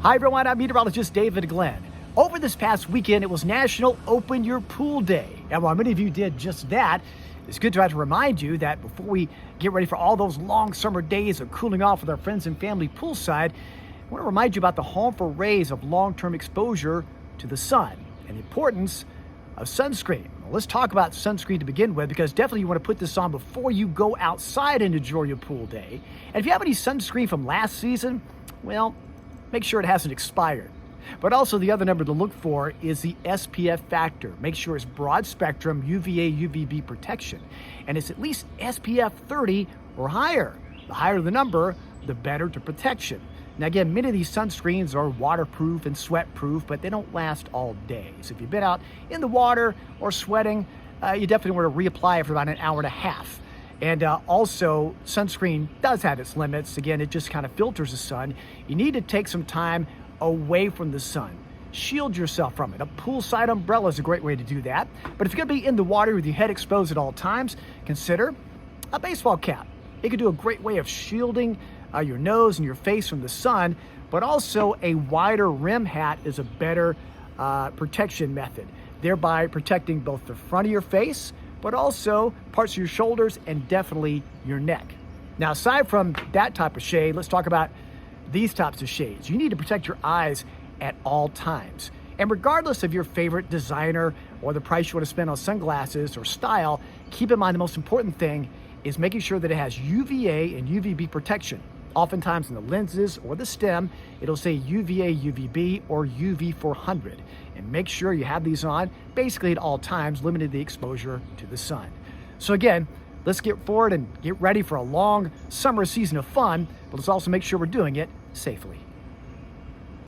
Hi everyone, I'm meteorologist David Glenn. Over this past weekend, it was National Open Your Pool Day. And while many of you did just that, it's good to have to remind you that before we get ready for all those long summer days of cooling off with our friends and family poolside, I want to remind you about the harmful rays of long-term exposure to the sun and the importance of sunscreen. Well, let's talk about sunscreen to begin with, because definitely you want to put this on before you go outside and enjoy your pool day. And if you have any sunscreen from last season, well, make sure it hasn't expired. But also the other number to look for is the SPF factor. Make sure it's broad spectrum UVA, UVB protection. And it's at least SPF 30 or higher. The higher the number, the better the protection. Now again, many of these sunscreens are waterproof and sweat proof, but they don't last all day. So if you've been out in the water or sweating, you definitely want to reapply it for about an hour and a half. And also, sunscreen does have its limits. Again, it just kind of filters the sun. You need to take some time away from the sun. Shield yourself from it. A poolside umbrella is a great way to do that. But if you're going to be in the water with your head exposed at all times, consider a baseball cap. It could do a great way of shielding your nose and your face from the sun, but also a wider rim hat is a better protection method, thereby protecting both the front of your face, but also parts of your shoulders and definitely your neck. Now, aside from that type of shade, let's talk about these types of shades. You need to protect your eyes at all times. And regardless of your favorite designer or the price you want to spend on sunglasses or style, keep in mind the most important thing is making sure that it has UVA and UVB protection. Oftentimes in the lenses or the stem, it'll say UVA, UVB, or UV400. And make sure you have these on basically at all times, limiting the exposure to the sun. So again, let's get forward and get ready for a long summer season of fun, but let's also make sure we're doing it safely.